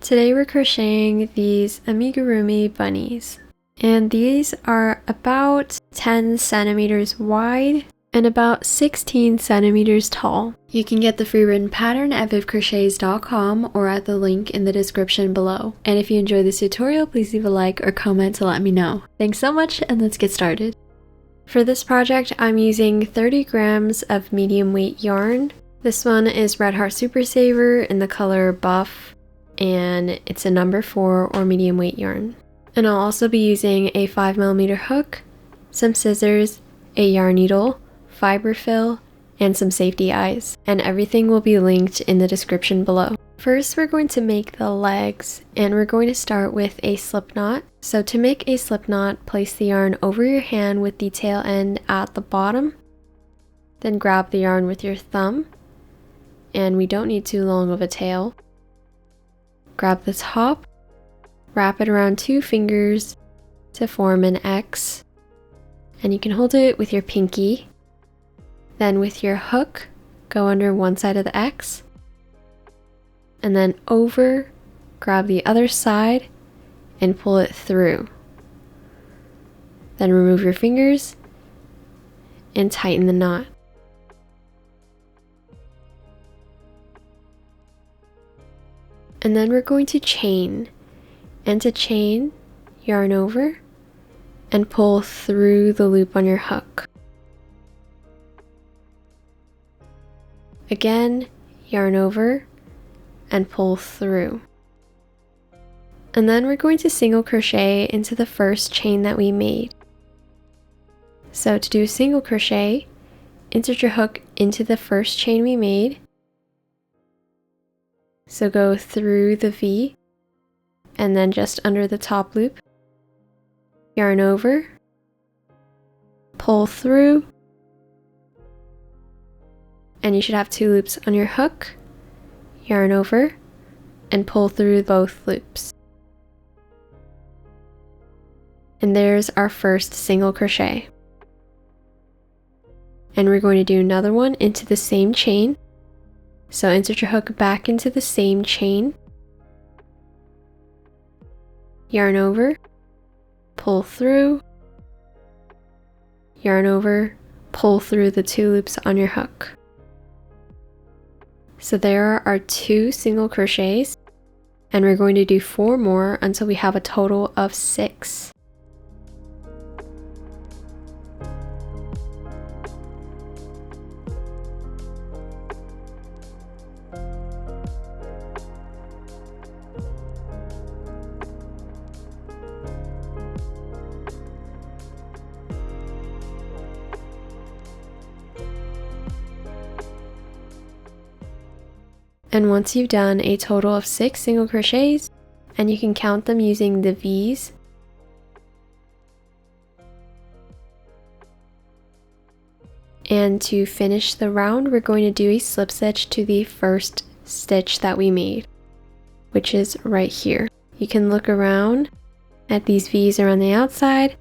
Today we're crocheting these Amigurumi bunnies, and these are about 10 centimeters wide and about 16 centimeters tall. You can get the free written pattern at vivcrochets.com or at the link in the description below. And if you enjoyed this tutorial, please leave a like or comment to let me know. Thanks so much, and let's get started. For this project, I'm using 30 grams of medium weight yarn. This one is Red Heart Super Saver in the color Buff, and it's a number 4 or medium weight yarn. And I'll also be using a 5mm hook, some scissors, a yarn needle, fiber fill, and some safety eyes, and everything will be linked in the description below. First, we're going to make the legs, and we're going to start with a slip knot. So to make a slip knot, place the yarn over your hand with the tail end at the bottom, then grab the yarn with your thumb, and we don't need too long of a tail. Grab the top, wrap it around 2 fingers to form an X, and you can hold it with your pinky. Then with your hook, go under one side of the X, and then over, grab the other side and pull it through. Then remove your fingers and tighten the knot. And then we're going to chain, and to chain, yarn over and pull through the loop on your hook. Again, yarn over and pull through. And then we're going to single crochet into the first chain that we made. So to do a single crochet, insert your hook into the first chain we made. So go through the V and then just under the top loop, yarn over, pull through, and you should have 2 loops on your hook, yarn over, and pull through both loops. And there's our first single crochet. And we're going to do another one into the same chain. So insert your hook back into the same chain, yarn over, pull through, yarn over, pull through the 2 loops on your hook. So there are our 2 single crochets, and we're going to do 4 more until we have a total of 6. And once you've done a total of 6 single crochets, and you can count them using the V's, and to finish the round, we're going to do a slip stitch to the first stitch that we made, which is right here. You can look around at these V's around the outside,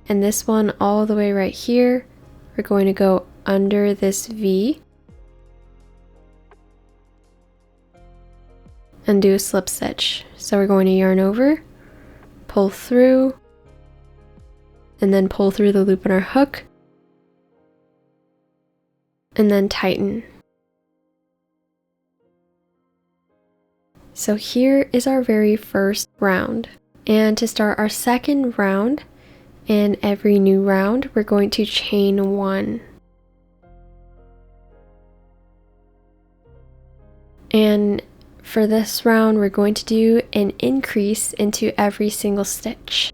and this one all the way right here, we're going to go under this V and do a slip stitch. So we're going to yarn over, pull through, and then pull through the loop on our hook, and then tighten. So here is our very first round. And to start our second round, in every new round, we're going to chain 1. And for this round, we're going to do an increase into every single stitch.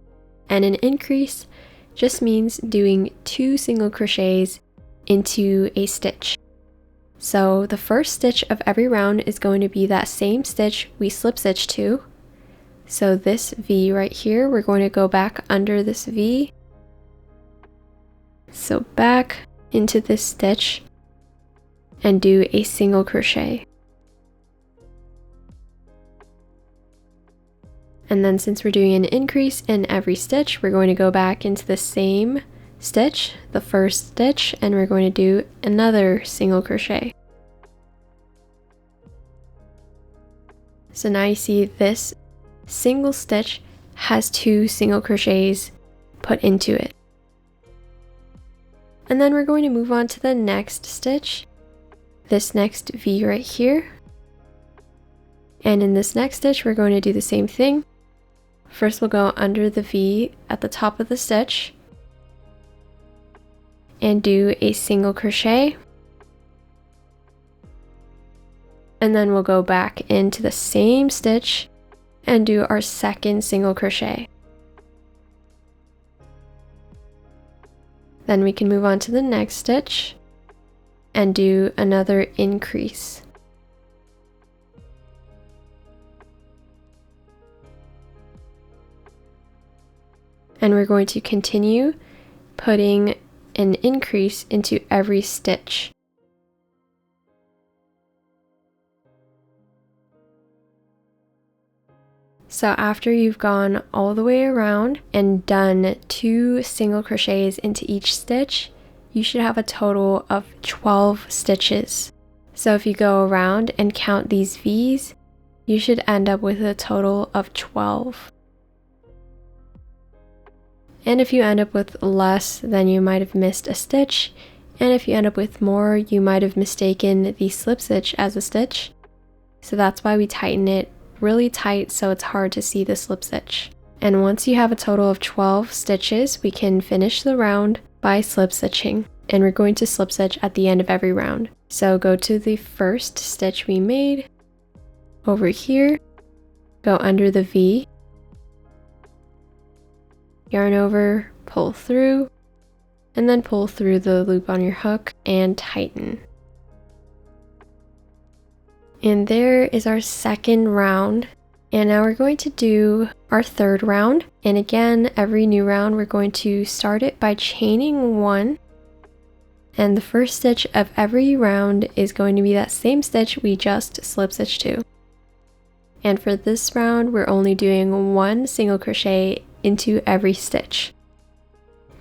And an increase just means doing 2 single crochets into a stitch. So the first stitch of every round is going to be that same stitch we slip stitched to. So this V right here, we're going to go back under this V. So back into this stitch and do a single crochet. And then since we're doing an increase in every stitch, we're going to go back into the same stitch, the first stitch, and we're going to do another single crochet. So now you see this single stitch has 2 single crochets put into it. And then we're going to move on to the next stitch, this next V right here. And in this next stitch, we're going to do the same thing. First, we'll go under the V at the top of the stitch and do a single crochet. And then we'll go back into the same stitch and do our second single crochet. Then we can move on to the next stitch and do another increase. And we're going to continue putting an increase into every stitch. So after you've gone all the way around and done 2 single crochets into each stitch, you should have a total of 12 stitches. So if you go around and count these V's, you should end up with a total of 12. And if you end up with less, then you might have missed a stitch. And if you end up with more, you might have mistaken the slip stitch as a stitch. So that's why we tighten it really tight so it's hard to see the slip stitch. And once you have a total of 12 stitches, we can finish the round by slip stitching. And we're going to slip stitch at the end of every round. So go to the first stitch we made, over here, go under the V, yarn over, pull through, and then pull through the loop on your hook and tighten. And there is our second round. And now we're going to do our third round. And again, every new round, we're going to start it by chaining 1. And the first stitch of every round is going to be that same stitch we just slip stitched to. And for this round, we're only doing 1 single crochet into every stitch.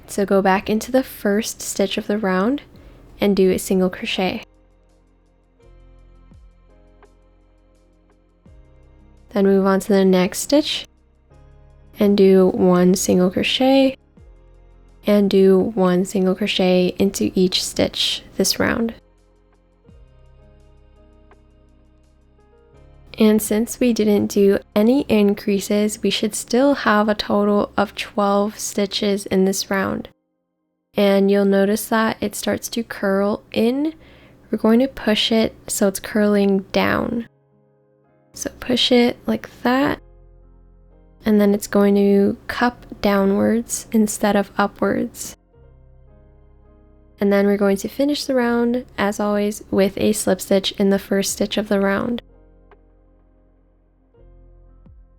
So go back into the first stitch of the round and do a single crochet. Then move on to the next stitch and do 1 single crochet and do 1 single crochet into each stitch this round. And since we didn't do any increases, we should still have a total of 12 stitches in this round. And you'll notice that it starts to curl in. We're going to push it so it's curling down. So push it like that, and then it's going to cup downwards instead of upwards. And then we're going to finish the round, as always, with a slip stitch in the first stitch of the round.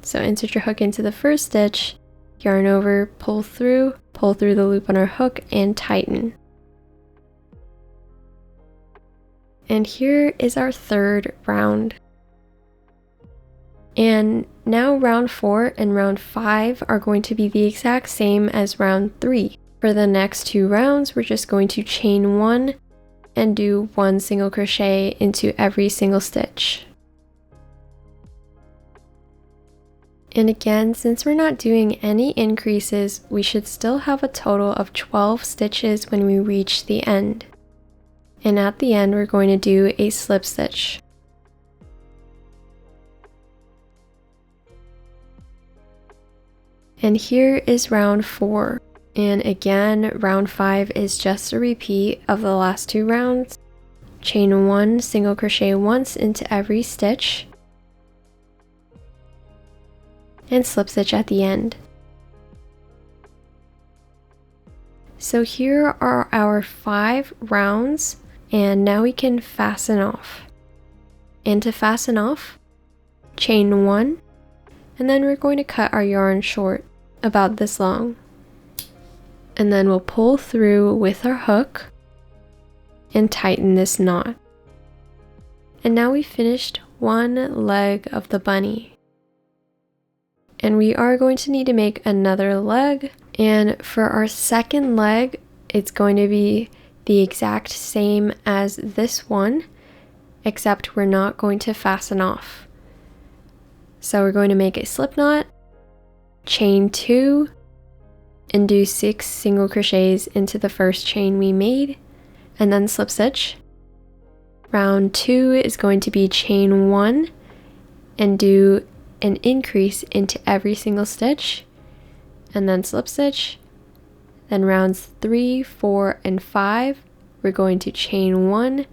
So insert your hook into the first stitch, yarn over, pull through the loop on our hook, and tighten. And here is our third round. And now round 4 and round 5 are going to be the exact same as round 3. For the next 2 rounds, we're just going to chain 1 and do 1 single crochet into every single stitch. And again, since we're not doing any increases, we should still have a total of 12 stitches when we reach the end. And at the end, we're going to do a slip stitch. And here is round 4. And again, round 5 is just a repeat of the last 2 rounds. Chain 1 single crochet once into every stitch and slip stitch at the end. So here are our 5 rounds, and now we can fasten off. And to fasten off, chain 1, and then we're going to cut our yarn short, about this long. And then we'll pull through with our hook and tighten this knot. And now we finished one leg of the bunny. And we are going to need to make another leg. And for our second leg, it's going to be the exact same as this one, except we're not going to fasten off. So we're going to make a slip knot, chain 2, and do 6 single crochets into the first chain we made, and then slip stitch. Round 2 is going to be chain 1 and do an increase into every single stitch, and then slip stitch. Then rounds 3, 4, and 5, we're going to chain 1,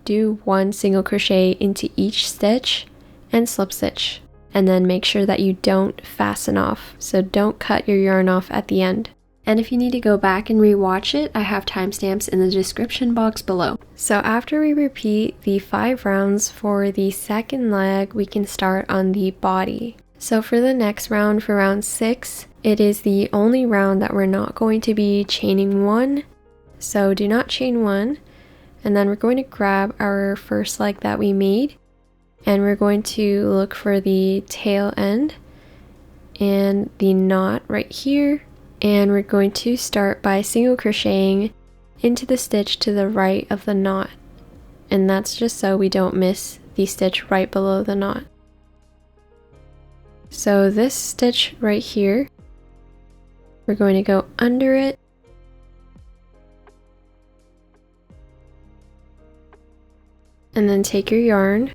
do 1 single crochet into each stitch, and slip stitch. And then make sure that you don't fasten off, so don't cut your yarn off at the end. And if you need to go back and rewatch it, I have timestamps in the description box below. So after we repeat the 5 rounds for the second leg, we can start on the body. So for the next round, for round 6, it is the only round that we're not going to be chaining 1. So do not chain 1. And then we're going to grab our first leg that we made, and we're going to look for the tail end and the knot right here. And we're going to start by single crocheting into the stitch to the right of the knot. And that's just so we don't miss the stitch right below the knot. So this stitch right here, we're going to go under it, and then take your yarn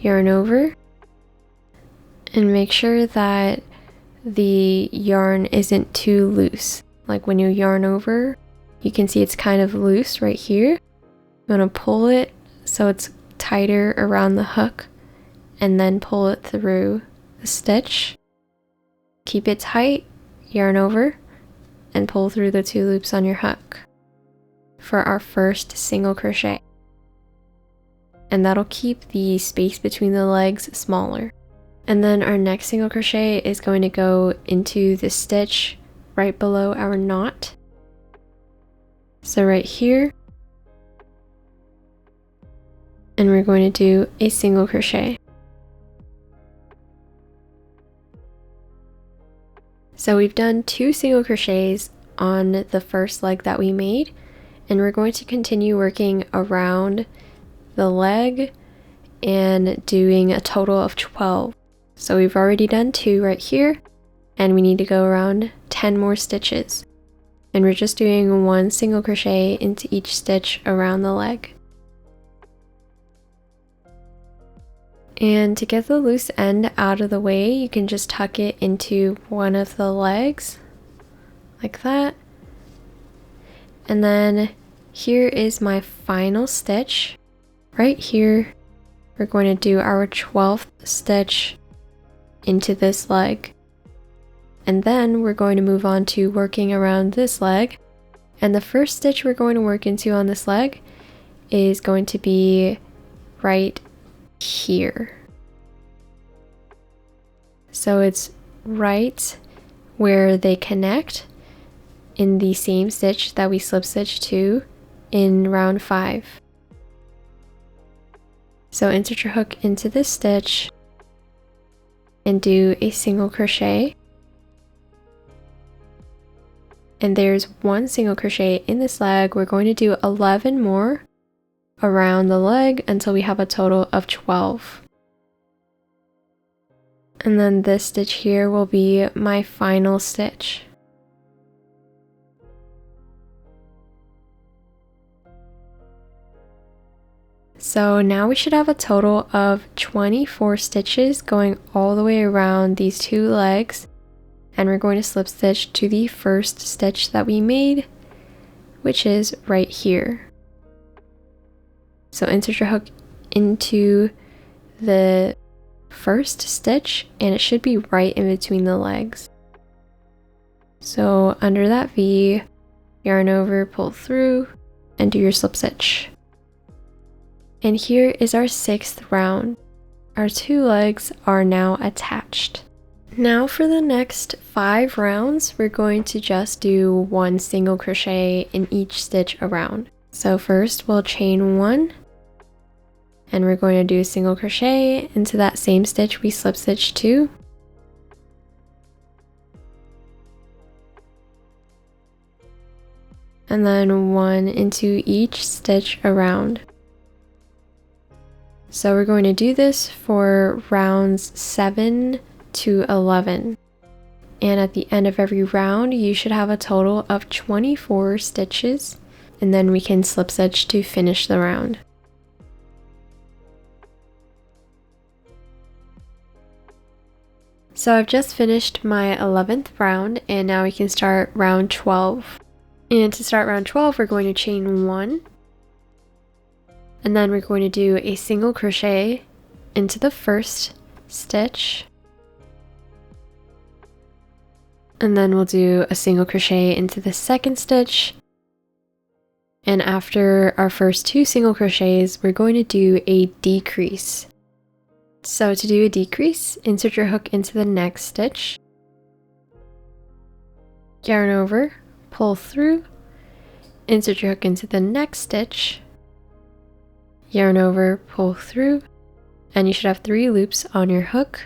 over, and make sure that the yarn isn't too loose. Like when you yarn over, you can see it's kind of loose right here. You want to pull it so it's tighter around the hook, and then pull it through the stitch. Keep it tight, yarn over, and pull through the 2 loops on your hook for our first single crochet. And that'll keep the space between the legs smaller. And then our next single crochet is going to go into the stitch right below our knot. So right here, and we're going to do a single crochet. So we've done 2 single crochets on the first leg that we made, and we're going to continue working around the leg and doing a total of 12. So we've already done 2 right here, and we need to go around 10 more stitches. And we're just doing 1 single crochet into each stitch around the leg. And to get the loose end out of the way, you can just tuck it into one of the legs, like that. And then here is my final stitch. Right here, we're going to do our 12th stitch into this leg. And then we're going to move on to working around this leg. And the first stitch we're going to work into on this leg is going to be right here. So it's right where they connect in the same stitch that we slip stitch to in round 5. So insert your hook into this stitch and do a single crochet. And there's 1 single crochet in this leg. We're going to do 11 more around the leg until we have a total of 12. And then this stitch here will be my final stitch. So now we should have a total of 24 stitches going all the way around these 2 legs, and we're going to slip stitch to the first stitch that we made, which is right here. So insert your hook into the first stitch, and it should be right in between the legs. So under that V, yarn over, pull through, and do your slip stitch. And here is our 6th round. Our 2 legs are now attached. Now for the next 5 rounds, we're going to just do 1 single crochet in each stitch around. So first we'll chain 1, and we're going to do a single crochet into that same stitch we slip stitch to. And then 1 into each stitch around. So we're going to do this for rounds 7 to 11. And at the end of every round, you should have a total of 24 stitches, and then we can slip stitch to finish the round. So I've just finished my 11th round, and now we can start round 12. And to start round 12, we're going to chain 1, and then we're going to do a single crochet into the first stitch. And then we'll do a single crochet into the second stitch. And after our first 2 single crochets, we're going to do a decrease. So to do a decrease, insert your hook into the next stitch, yarn over, pull through, insert your hook into the next stitch, yarn over, pull through, and you should have 3 loops on your hook.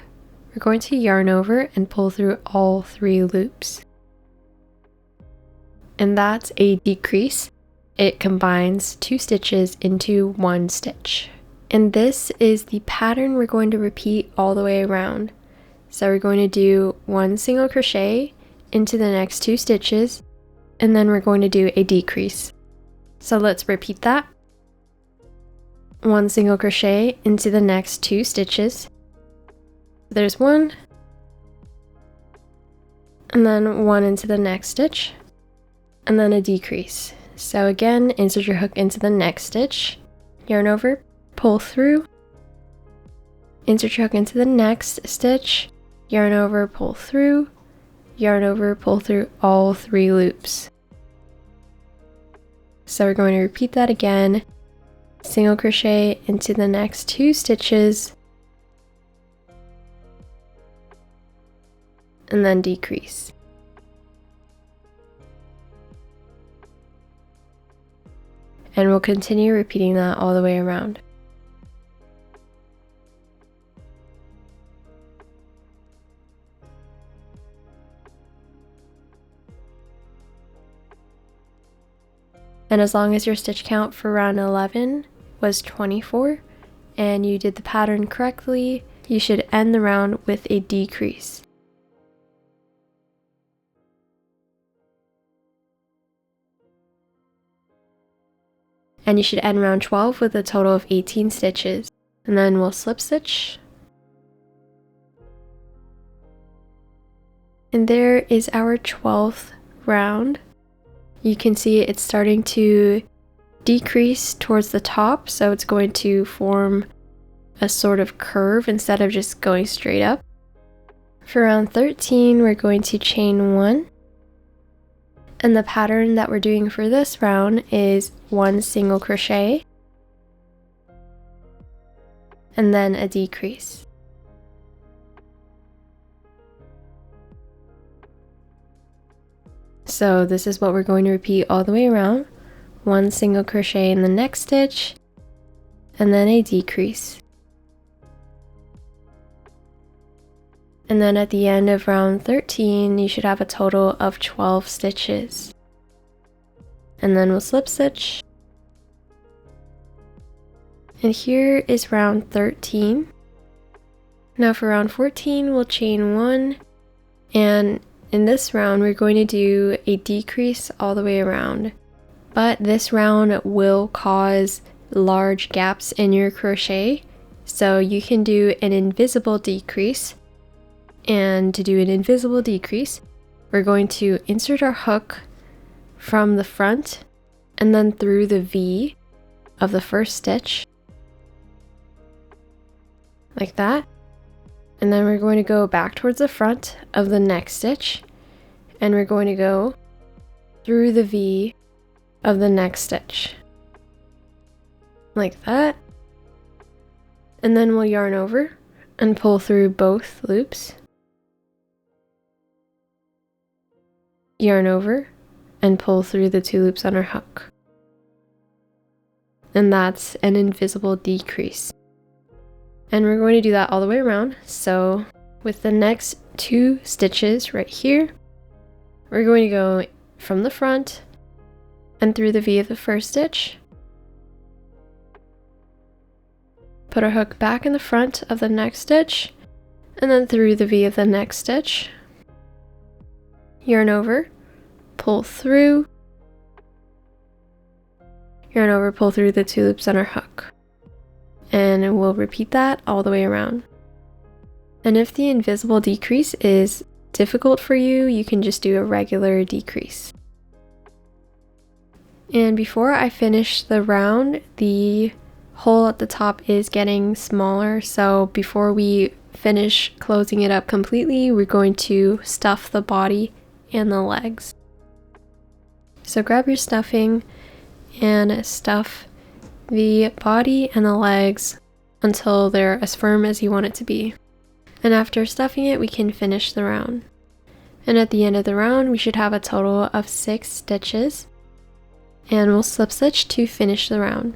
We're going to yarn over and pull through all 3 loops. And that's a decrease. It combines 2 stitches into 1 stitch. And this is the pattern we're going to repeat all the way around. So we're going to do 1 single crochet into the next 2 stitches, and then we're going to do a decrease. So let's repeat that. 1 single crochet into the next 2 stitches. There's 1, and then 1 into the next stitch, and then a decrease. So again, insert your hook into the next stitch, yarn over, pull through, insert your hook into the next stitch, yarn over, pull through, yarn over, pull through all 3 loops. So we're going to repeat that again, single crochet into the next 2 stitches, and then decrease. And we'll continue repeating that all the way around. And as long as your stitch count for round 11 was 24 and you did the pattern correctly, you should end the round with a decrease. And you should end round 12 with a total of 18 stitches. And then we'll slip stitch. And there is our 12th round. You can see it's starting to decrease towards the top, so it's going to form a sort of curve instead of just going straight up. For round 13, we're going to chain 1. And the pattern that we're doing for this round is 1 single crochet and then a decrease. So this is what we're going to repeat all the way around. 1 single crochet in the next stitch and then a decrease. And then at the end of round 13, you should have a total of 12 stitches. And then we'll slip stitch. And here is round 13. Now for round 14, we'll chain 1. And in this round, we're going to do a decrease all the way around. But this round will cause large gaps in your crochet. So you can do an invisible decrease. And to do an invisible decrease, we're going to insert our hook from the front and then through the V of the first stitch, like that. And then we're going to go back towards the front of the next stitch, and we're going to go through the V of the next stitch, like that. And then we'll yarn over and pull through both loops. Yarn over and pull through the 2 loops on our hook. And that's an invisible decrease. And we're going to do that all the way around. So with the next 2 stitches right here, we're going to go from the front and through the V of the first stitch, Put our hook back in the front of the next stitch, and then through the V of the next stitch. Yarn over, pull through, yarn over, pull through the 2 loops on our hook. And we'll repeat that all the way around. And if the invisible decrease is difficult for you, you can just do a regular decrease. And before I finish the round, the hole at the top is getting smaller, so before we finish closing it up completely, we're going to stuff the body and the legs. So grab your stuffing and stuff the body and the legs until they're as firm as you want it to be. And after stuffing it, we can finish the round. And at the end of the round, we should have a total of 6 stitches. And we'll slip stitch to finish the round.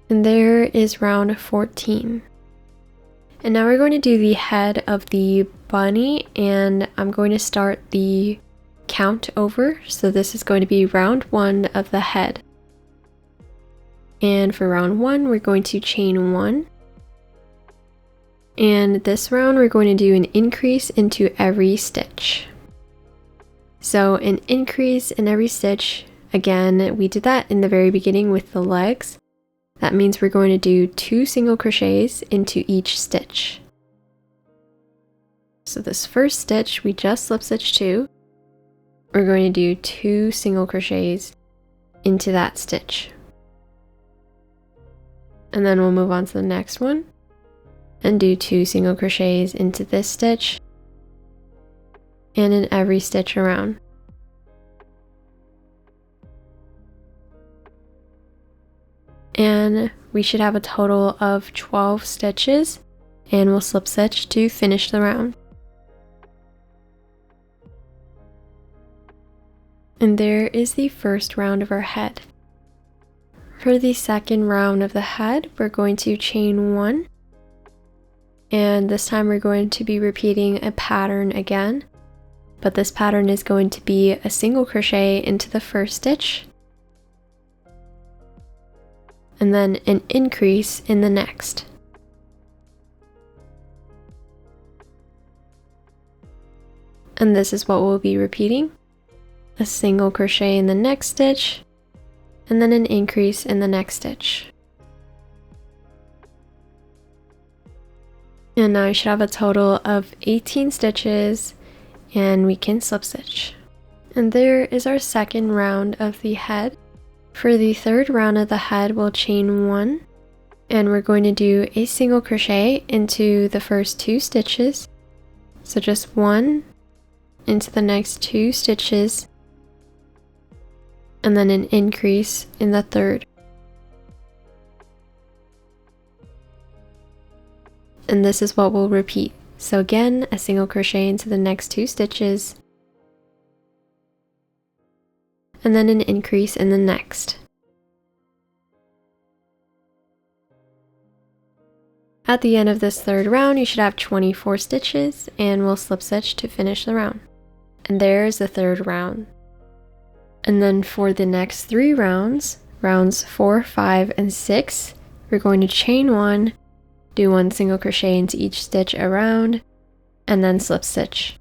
And there is round 14. And now we're going to do the head of the bunny, and I'm going to start the count over. So this is going to be round 1 of the head. And for round 1, we're going to chain 1. And this round, we're going to do an increase into every stitch. So an increase in every stitch. Again, we did that in the very beginning with the legs. That means we're going to do 2 single crochets into each stitch. So this first stitch, we just slip stitch 2. We're going to do 2 single crochets into that stitch. And then we'll move on to the next one and do 2 single crochets into this stitch and in every stitch around. And we should have a total of 12 stitches, and we'll slip stitch to finish the round. And there is the first round of our head. For the second round of the head, we're going to chain 1. And this time we're going to be repeating a pattern again. But this pattern is going to be a single crochet into the first stitch, and then an increase in the next. And this is what we'll be repeating. A single crochet in the next stitch, and then an increase in the next stitch. And now I should have a total of 18 stitches, and we can slip stitch. And there is our second round of the head. For the third round of the head, we'll chain 1, and we're going to do a single crochet into the first 2 stitches. So just 1 into the next 2 stitches, and then an increase in the third. And this is what we'll repeat. So again, a single crochet into the next 2 stitches, and then an increase in the next. At the end of this third round, you should have 24 stitches, and we'll slip stitch to finish the round. And there's the third round. And then for the next 3 rounds, rounds 4, 5, and 6, we're going to chain 1, do 1 single crochet into each stitch around, and then slip stitch.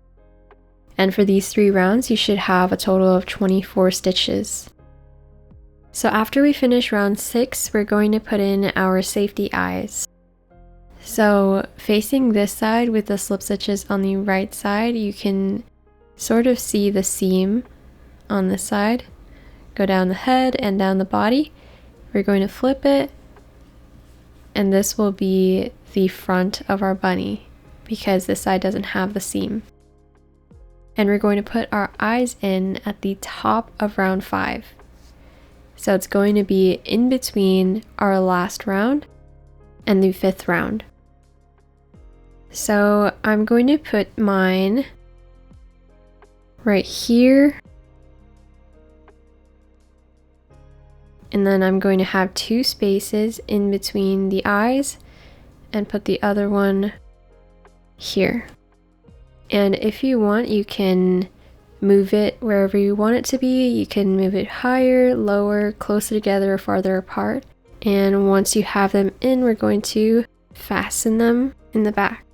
And for these 3 rounds, you should have a total of 24 stitches. So after we finish round 6, we're going to put in our safety eyes. So facing this side with the slip stitches on the right side, you can sort of see the seam on this side. Go down the head and down the body. We're going to flip it, and this will be the front of our bunny because this side doesn't have the seam. And we're going to put our eyes in at the top of round 5. So it's going to be in between our last round and the 5th round. So I'm going to put mine right here. And then I'm going to have 2 spaces in between the eyes and put the other one here. And if you want, you can move it wherever you want it to be. You can move it higher, lower, closer together, or farther apart. And once you have them in, we're going to fasten them in the back.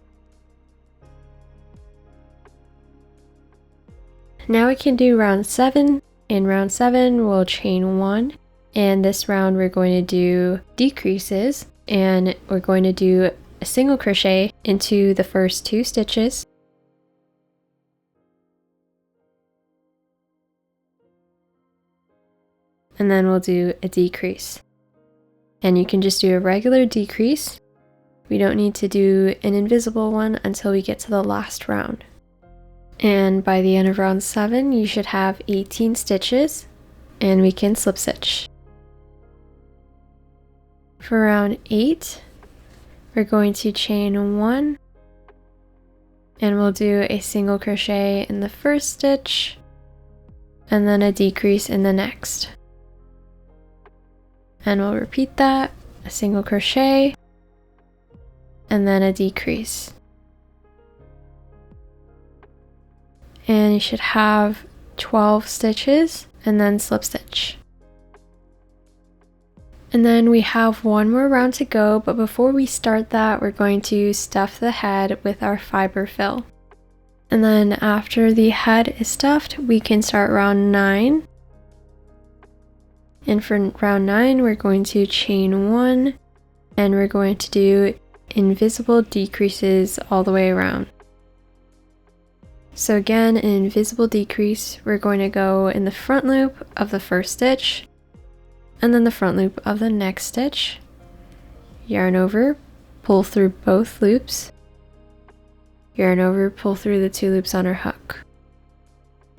Now we can do round 7. In round 7, we'll chain 1. And this round we're going to do decreases, and we're going to do a single crochet into the first 2 stitches. And then we'll do a decrease. And you can just do a regular decrease. We don't need to do an invisible one until we get to the last round. And by the end of round 7, you should have 18 stitches, and we can slip stitch. For round 8, we're going to chain 1, and we'll do a single crochet in the first stitch, and then a decrease in the next. And we'll repeat that, a single crochet, and then a decrease. And you should have 12 stitches, and then slip stitch. And then we have one more round to go, but before we start that, we're going to stuff the head with our fiber fill. And then after the head is stuffed, we can start round 9. And for round 9, we're going to chain 1, and we're going to do invisible decreases all the way around. So again, an invisible decrease, we're going to go in the front loop of the first stitch, and then the front loop of the next stitch, yarn over, pull through both loops, yarn over, pull through the 2 loops on our hook.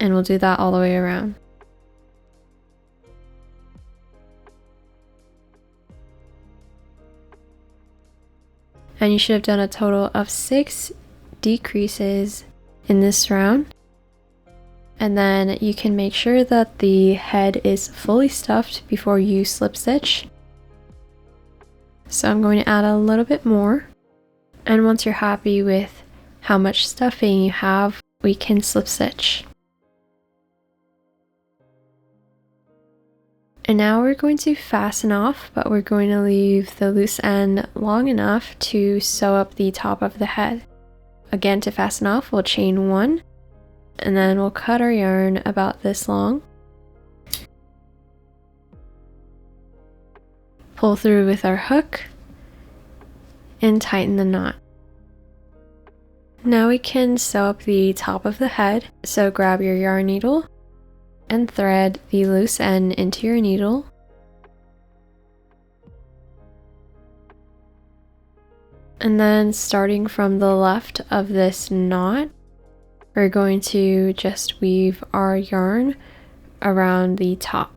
And we'll do that all the way around. And you should have done a total of 6 decreases in this round. And then you can make sure that the head is fully stuffed before you slip stitch. So I'm going to add a little bit more. And once you're happy with how much stuffing you have, we can slip stitch. And now we're going to fasten off, but we're going to leave the loose end long enough to sew up the top of the head. Again, to fasten off, we'll chain 1, and then we'll cut our yarn about this long. Pull through with our hook, and tighten the knot. Now we can sew up the top of the head, so grab your yarn needle and thread the loose end into your needle. And then starting from the left of this knot, we're going to just weave our yarn around the top.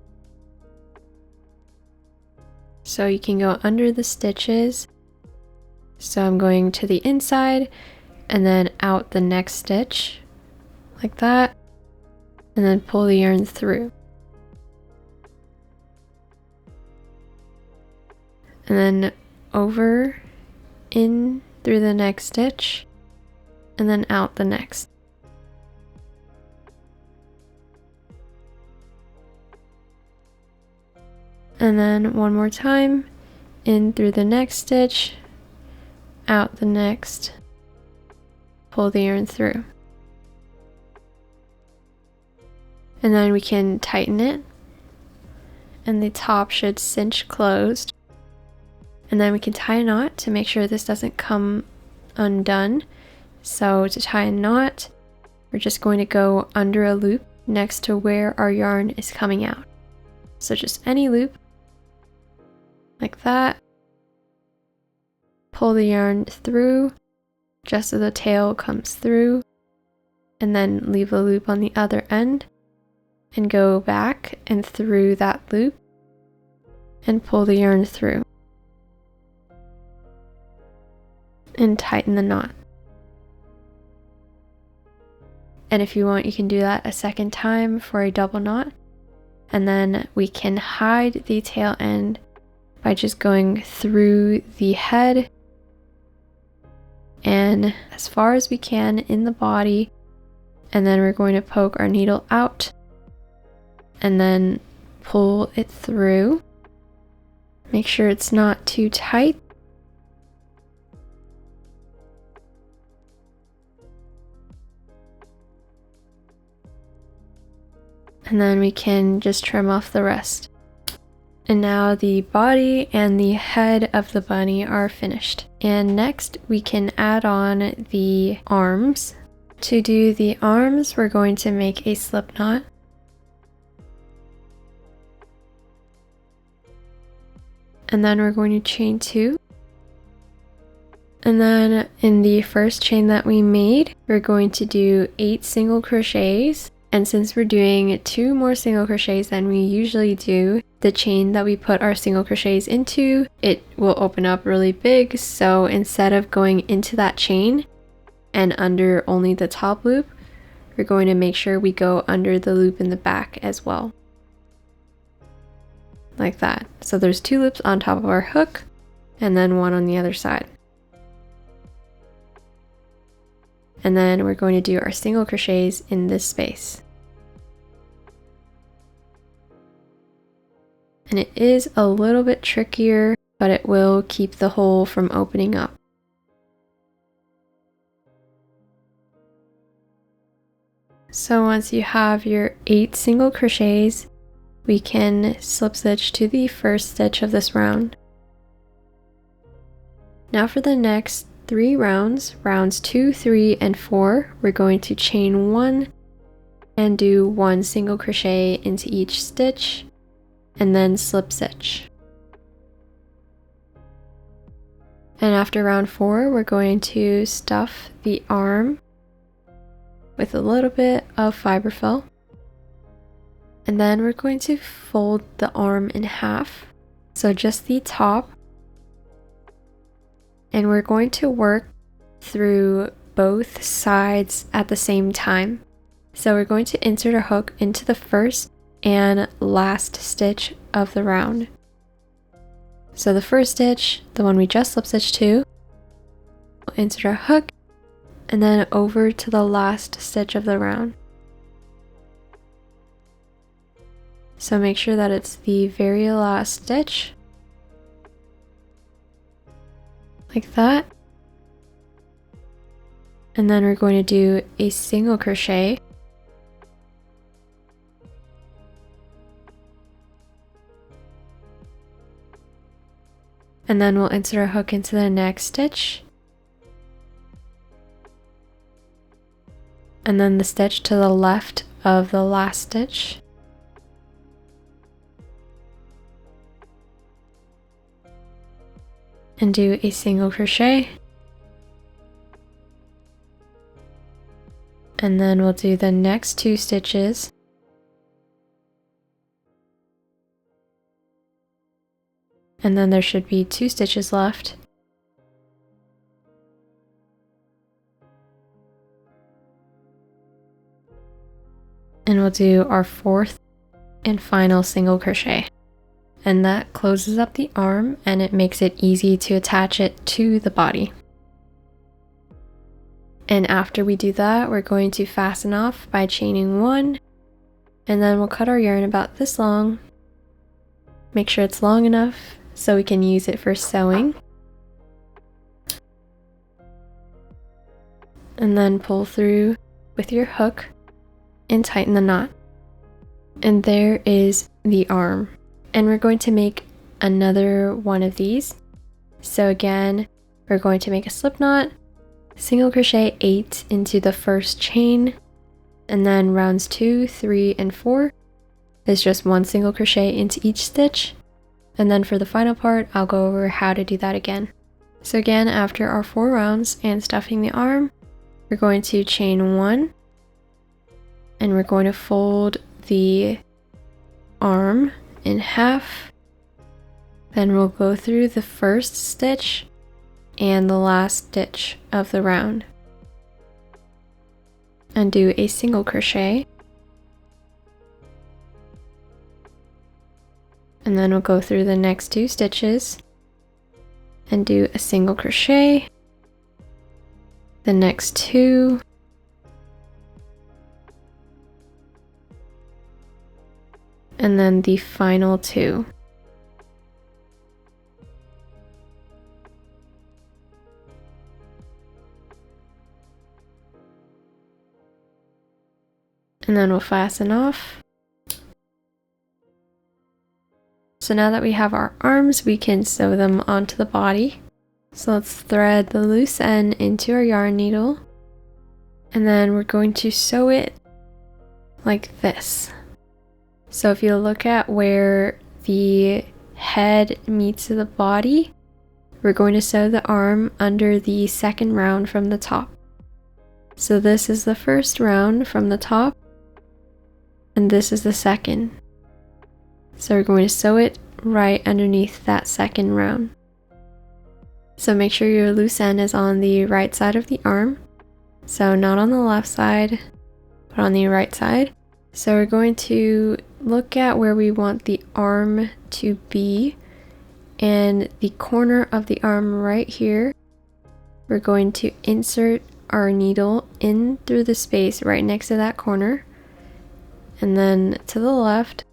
So you can go under the stitches. So I'm going to the inside and then out the next stitch like that. And then pull the yarn through. And then over, in through the next stitch, and then out the next. And then one more time, in through the next stitch, out the next, pull the yarn through. And then we can tighten it, and the top should cinch closed. And then we can tie a knot to make sure this doesn't come undone. So to tie a knot, we're just going to go under a loop next to where our yarn is coming out. So just any loop, like that. Pull the yarn through, just so the tail comes through, and then leave a loop on the other end. And go back and through that loop and pull the yarn through and tighten the knot. And if you want, you can do that a second time for a double knot, and then we can hide the tail end by just going through the head and as far as we can in the body and then we're going to poke our needle out and then pull it through. Make sure it's not too tight. And then we can just trim off the rest. And now the body and the head of the bunny are finished. And next we can add on the arms. To do the arms, we're going to make a slip knot. And then we're going to chain 2. And then in the first chain that we made, we're going to do 8 single crochets. And since we're doing 2 more single crochets than we usually do, the chain that we put our single crochets into, it will open up really big. So instead of going into that chain and under only the top loop, we're going to make sure we go under the loop in the back as well. Like that. So there's 2 loops on top of our hook and then 1 on the other side. And then we're going to do our single crochets in this space. And it is a little bit trickier, but it will keep the hole from opening up. So once you have your 8 single crochets, we can slip stitch to the first stitch of this round. Now for the next 3 rounds, rounds 2, 3, and 4, we're going to chain 1 and do 1 single crochet into each stitch and then slip stitch. And after round 4, we're going to stuff the arm with a little bit of fiberfill. And then we're going to fold the arm in half, so just the top. And we're going to work through both sides at the same time. So we're going to insert our hook into the first and last stitch of the round. So the first stitch, the one we just slip stitched to, we'll insert our hook and then over to the last stitch of the round. So make sure that it's the very last stitch, like that. And then we're going to do a single crochet. And then we'll insert our hook into the next stitch. And then the stitch to the left of the last stitch. And do a single crochet. And then we'll do the next 2 stitches. And then there should be 2 stitches left. And we'll do our 4th and final single crochet. And that closes up the arm and it makes it easy to attach it to the body. And after we do that, we're going to fasten off by chaining 1, and then we'll cut our yarn about this long. Make sure it's long enough so we can use it for sewing. And then pull through with your hook and tighten the knot. And there is the arm. And we're going to make another one of these. So again, we're going to make a slip knot, single crochet 8 into the first chain, and then rounds 2, 3, and 4 is just 1 single crochet into each stitch. And then for the final part, I'll go over how to do that again. So again, after our 4 rounds and stuffing the arm, we're going to chain 1, and we're going to fold the arm in half. Then we'll go through the first stitch and the last stitch of the round and do a single crochet. And then we'll go through the next 2 stitches and do a single crochet, the next 2, and then the final 2. And then we'll fasten off. So now that we have our arms, we can sew them onto the body. So let's thread the loose end into our yarn needle, and then we're going to sew it like this. So if you look at where the head meets the body, we're going to sew the arm under the second round from the top. So this is the first round from the top, and this is the second. So we're going to sew it right underneath that second round. So make sure your loose end is on the right side of the arm. So not on the left side, but on the right side. So we're going to look at where we want the arm to be, and the corner of the arm right here, we're going to insert our needle in through the space right next to that corner, and then to the left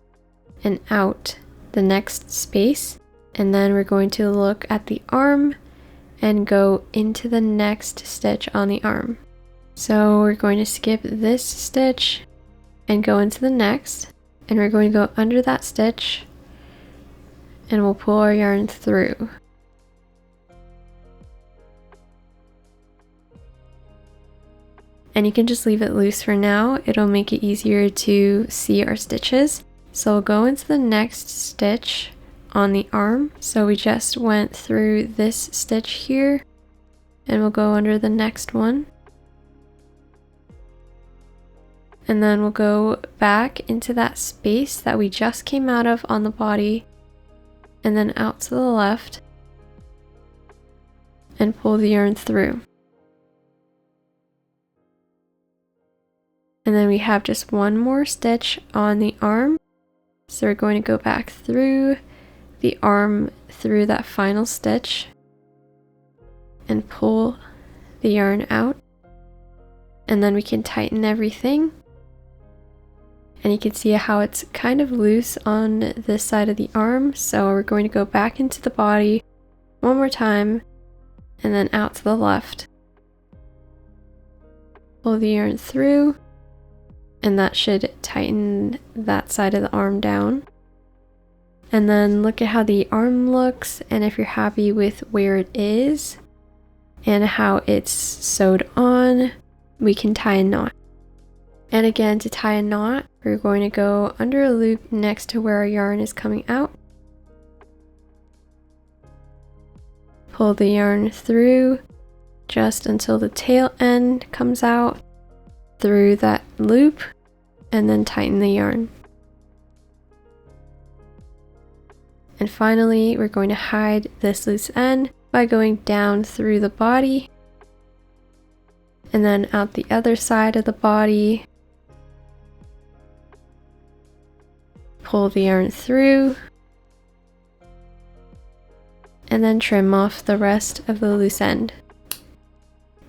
and out the next space, and then we're going to look at the arm and go into the next stitch on the arm. So we're going to skip this stitch and go into the next, and we're going to go under that stitch, and we'll pull our yarn through. And you can just leave it loose for now, it'll make it easier to see our stitches. So we'll go into the next stitch on the arm. So we just went through this stitch here, and we'll go under the next one. And then we'll go back into that space that we just came out of on the body, and then out to the left, and pull the yarn through. And then we have just one more stitch on the arm. So we're going to go back through the arm through that final stitch and pull the yarn out. And then we can tighten everything. And you can see how it's kind of loose on this side of the arm. So we're going to go back into the body one more time and then out to the left. Pull the yarn through, and that should tighten that side of the arm down. And then look at how the arm looks, and if you're happy with where it is and how it's sewed on, we can tie a knot. And again, to tie a knot, we're going to go under a loop next to where our yarn is coming out. Pull the yarn through just until the tail end comes out through that loop, and then tighten the yarn. And finally, we're going to hide this loose end by going down through the body, and then out the other side of the body. Pull the yarn through, and then trim off the rest of the loose end.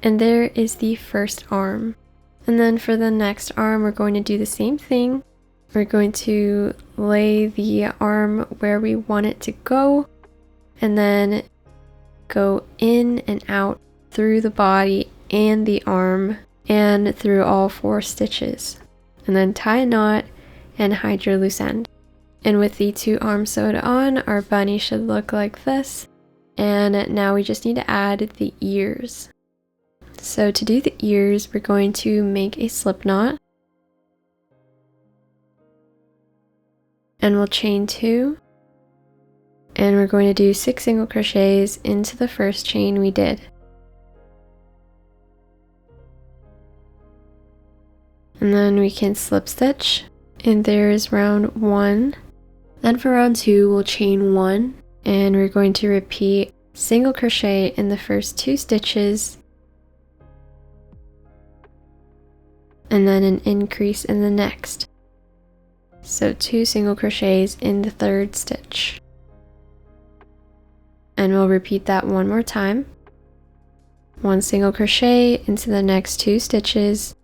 And there is the first arm. And then for the next arm, we're going to do the same thing. We're going to lay the arm where we want it to go, and then go in and out through the body and the arm and through all 4 stitches. And then tie a knot and hide your loose end. And with the 2 arms sewed on, our bunny should look like this. And now we just need to add the ears. So to do the ears, we're going to make a slip knot, and we'll chain 2, and we're going to do 6 single crochets into the first chain we did. And then we can slip stitch, and there's round 1. Then for round 2, we'll chain 1, and we're going to repeat single crochet in the first 2 stitches, and then an increase in the next. So 2 single crochets in the 3rd stitch. And we'll repeat that one more time. 1 single crochet into the next 2 stitches,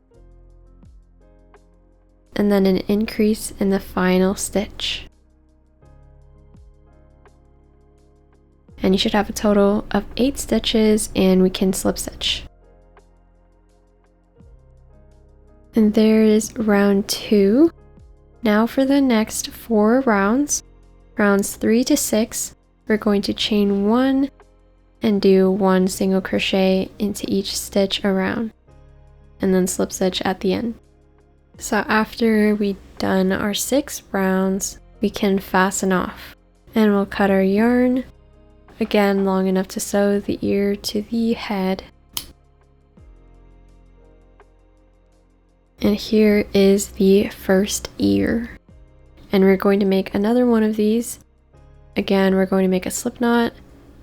and then an increase in the final stitch. And you should have a total of 8 stitches, and we can slip stitch. And there is round 2. Now for the next 4 rounds, rounds 3 to 6, we're going to chain 1 and do 1 single crochet into each stitch around, and then slip stitch at the end. So after we've done our 6 rounds, we can fasten off, and we'll cut our yarn, again long enough to sew the ear to the head. And here is the first ear. And we're going to make another one of these. Again, we're going to make a slip knot,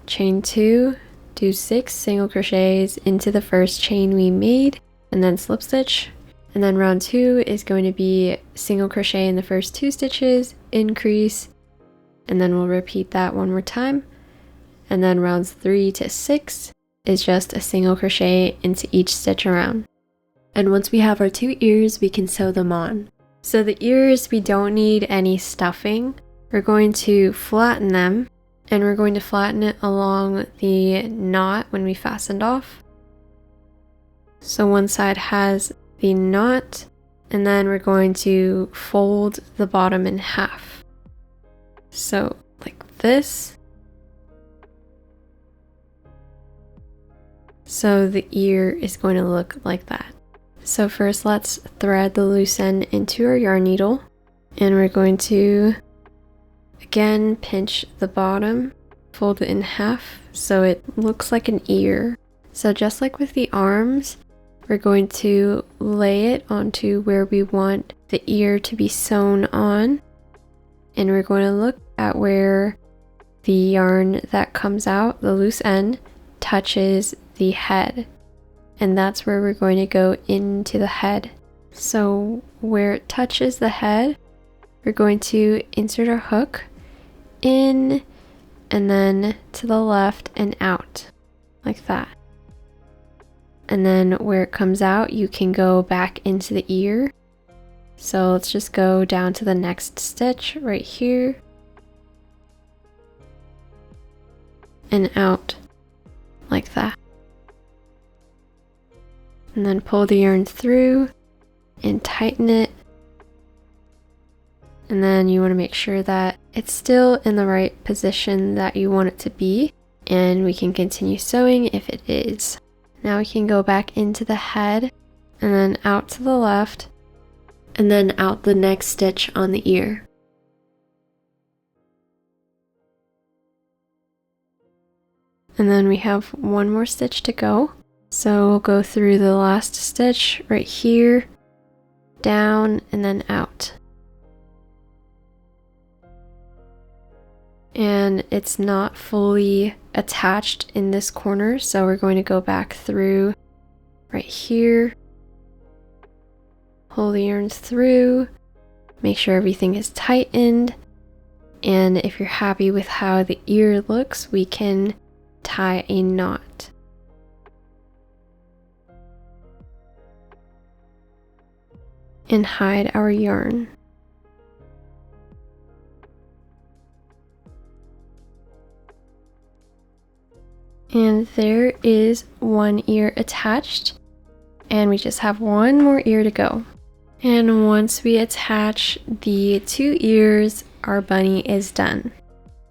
chain 2, do 6 single crochets into the first chain we made, and then slip stitch. And then round 2 is going to be single crochet in the first 2 stitches, increase, and then we'll repeat that one more time. And then rounds 3 to 6 is just a single crochet into each stitch around. And once we have our 2 ears, we can sew them on. So the ears, we don't need any stuffing. We're going to flatten them, and we're going to flatten it along the knot when we fastened off. So one side has the knot, and then we're going to fold the bottom in half. So like this. So the ear is going to look like that. So first let's thread the loose end into our yarn needle, and we're going to again pinch the bottom, fold it in half so it looks like an ear. So just like with the arms, we're going to lay it onto where we want the ear to be sewn on, and we're going to look at where the yarn that comes out, the loose end, touches the head. And that's where we're going to go into the head. So where it touches the head, we're going to insert our hook in and then to the left and out, like that. And then where it comes out, you can go back into the ear. So let's just go down to the next stitch right here and out like that. And then pull the yarn through and tighten it. And then you want to make sure that it's still in the right position that you want it to be. And we can continue sewing if it is. Now we can go back into the head and then out to the left and then out the next stitch on the ear. And then we have one more stitch to go. So we'll go through the last stitch right here, down, and then out. And it's not fully attached in this corner, so we're going to go back through right here, pull the yarn through, make sure everything is tightened, and if you're happy with how the ear looks, we can tie a knot. And hide our yarn. And there is one ear attached, and we just have one more ear to go. And once we attach the 2 ears, our bunny is done.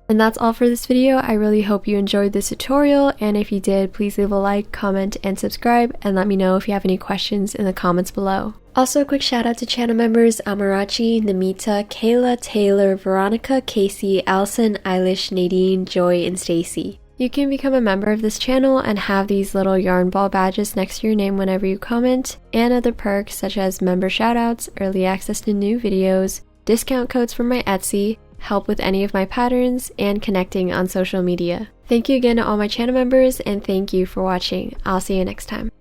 And that's all for this video. I really hope you enjoyed this tutorial, and if you did, please leave a like, comment, and subscribe, and let me know if you have any questions in the comments below. Also, a quick shout out to channel members Amarachi, Namita, Kayla, Taylor, Veronica, Casey, Allison, Eilish, Nadine, Joy, and Stacy. You can become a member of this channel and have these little yarn ball badges next to your name whenever you comment, and other perks such as member shoutouts, early access to new videos, discount codes from my Etsy, help with any of my patterns, and connecting on social media. Thank you again to all my channel members, and thank you for watching. I'll see you next time.